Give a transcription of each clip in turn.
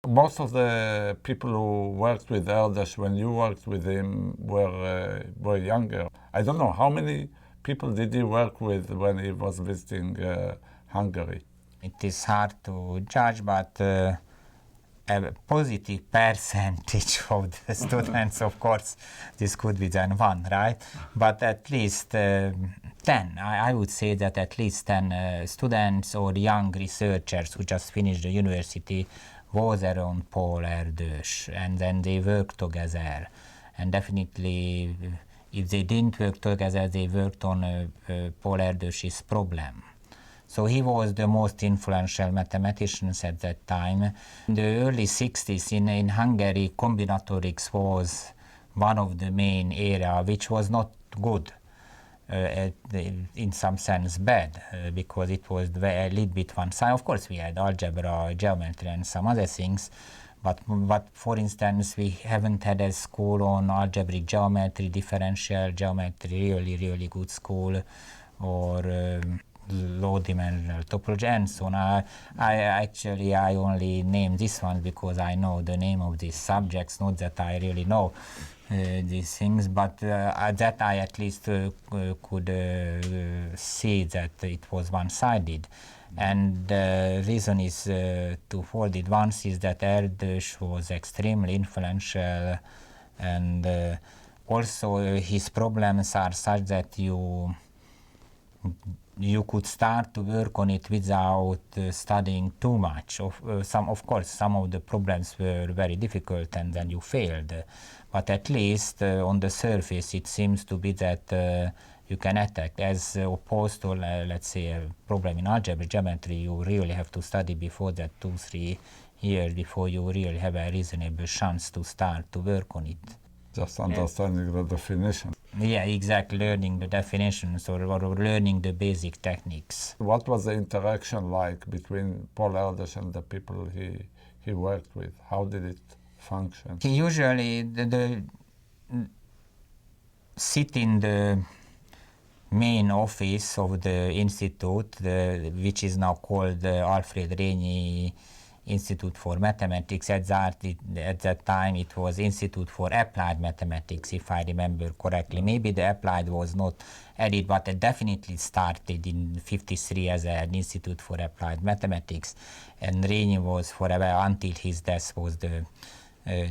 Most of the people who worked with Erdos when you worked with him were younger. I don't know, how many people did he work with when he was visiting Hungary? It is hard to judge, but a positive percentage of the students, of course, this could be then one, right? But at least 10. I would say that at least 10 students or young researchers who just finished the university was around Paul Erdos, and then they worked together. And definitely, if they didn't work together, they worked on Paul Erdős's problem. So he was the most influential mathematician at that time. In the early 60s in Hungary, combinatorics was one of the main area which was not good, in some sense bad, because it was a little bit one side. Of course we had algebra, geometry and some other things, but for instance we haven't had a school on algebraic geometry, differential geometry, really good school, or low-dimensional topology and so on. I only name this one because I know the name of these subjects, not that I really know these things, but that I at least could see that it was one-sided. And the reason is twofold. Once is that Erdos was extremely influential, and also his problems are such that you could start to work on it without studying too much. Of course, some of the problems were very difficult and then you failed. But at least on the surface, it seems to be that you can attack, as opposed to, let's say, a problem in algebra, geometry. You really have to study before that 2-3 years before you really have a reasonable chance to start to work on it. Just understanding the definition. Yeah, exactly, learning the definitions or learning the basic techniques. What was the interaction like between Paul Erdos and the people he worked with? How did it function? He usually sit in the main office of the institute, which is now called the Alfred Rényi Institute for Mathematics. At that time it was Institute for Applied Mathematics, if I remember correctly. Maybe the applied was not added, but it definitely started in 1953 as an Institute for Applied Mathematics, and Rényi was forever, until his death, was the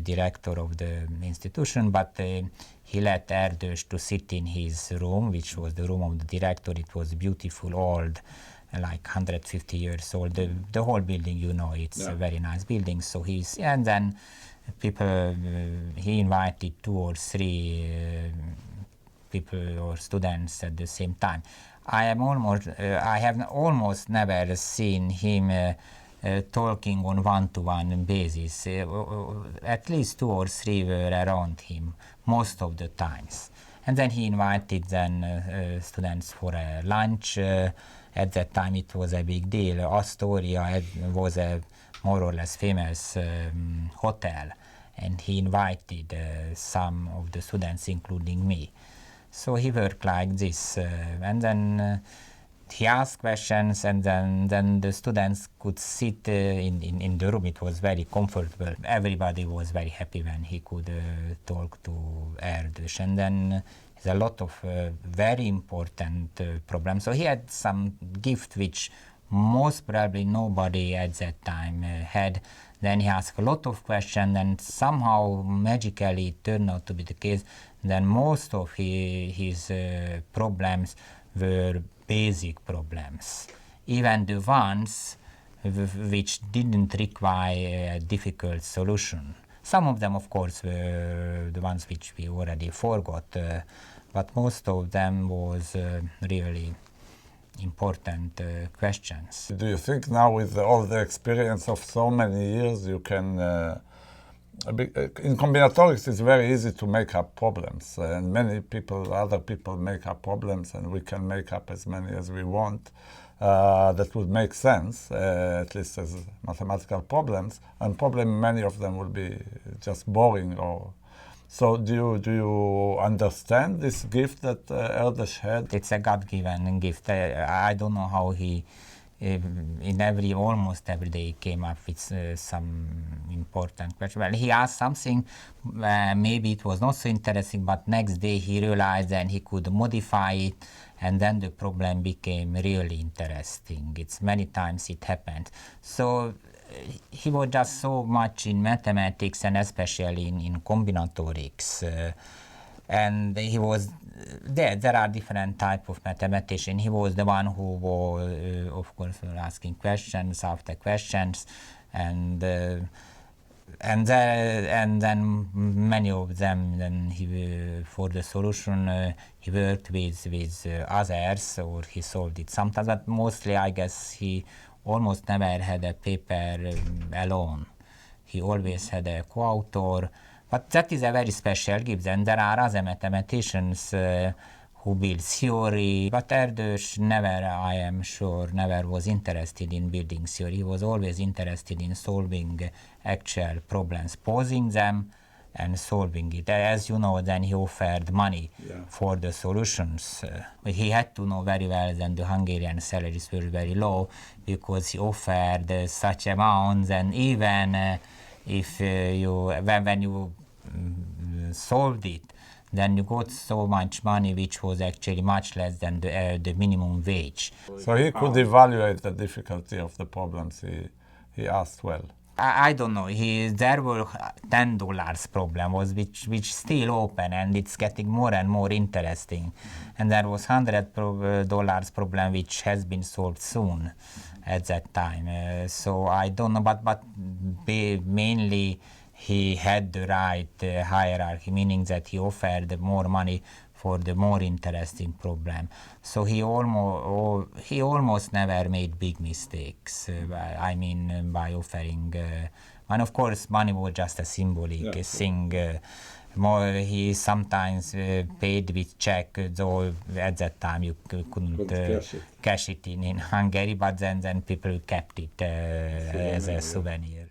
director of the institution, but he let Erdos to sit in his room, which was the room of the director. It was beautiful, old, like 150 years old. The whole building, it's a very nice building. So and then people, he invited 2 or 3 people or students at the same time. I have almost never seen him talking on one-to-one basis. At least 2 or 3 were around him most of the times. And then he invited students for a lunch. At that time it was a big deal. Astoria was a more or less famous hotel, and he invited some of the students, including me. So he worked like this, and then he asked questions, and then the students could sit in the room. It was very comfortable. Everybody was very happy when he could talk to Erdos. And then a lot of very important problems. So he had some gift which most probably nobody at that time had. Then he asked a lot of questions, and somehow magically it turned out to be the case. Then most of his problems were basic problems, even the ones which didn't require a difficult solution. Some of them, of course, were the ones which we already forgot, but most of them was really important questions. Do you think now, with all the experience of so many years, you can... in combinatorics, it's very easy to make up problems, and other people make up problems, and we can make up as many as we want. That would make sense, at least as mathematical problems, and probably many of them will be just boring. So do you understand this gift that Erdos had? It's a God-given gift. I don't know how he in almost every day he came up with some important question. Well, he asked something, maybe it was not so interesting, but next day he realized and he could modify it, and then the problem became really interesting. It's many times it happened. So he was just so much in mathematics and especially in combinatorics. And he was there are different type of mathematician. He was the one who was of course asking questions after questions, and then many of them, then he for the solution he worked with others, or he solved it sometimes, but mostly I guess he almost never had a paper alone. He always had a co-author. But that is a very special gift, and there are other mathematicians who build theory, but Erdos never, I am sure, never was interested in building theory. He was always interested in solving actual problems, posing them and solving it. As you know, then he offered money for the solutions. He had to know very well that the Hungarian salaries were very low, because he offered such amounts, and even if when you solved it, then you got so much money, which was actually much less than the minimum wage. So he could evaluate the difficulty of the problems he asked well. I don't know. There were $10 problem was which still open, and it's getting more and more interesting. And there was $100 problem which has been solved soon at that time. So I don't know, but mainly he had the right hierarchy, meaning that he offered more money for the more interesting problem. So he almost never made big mistakes. I mean, by offering, and of course, money was just a symbolic thing. He sometimes paid with check, though at that time you couldn't cash it in Hungary, but then people kept it as a souvenir.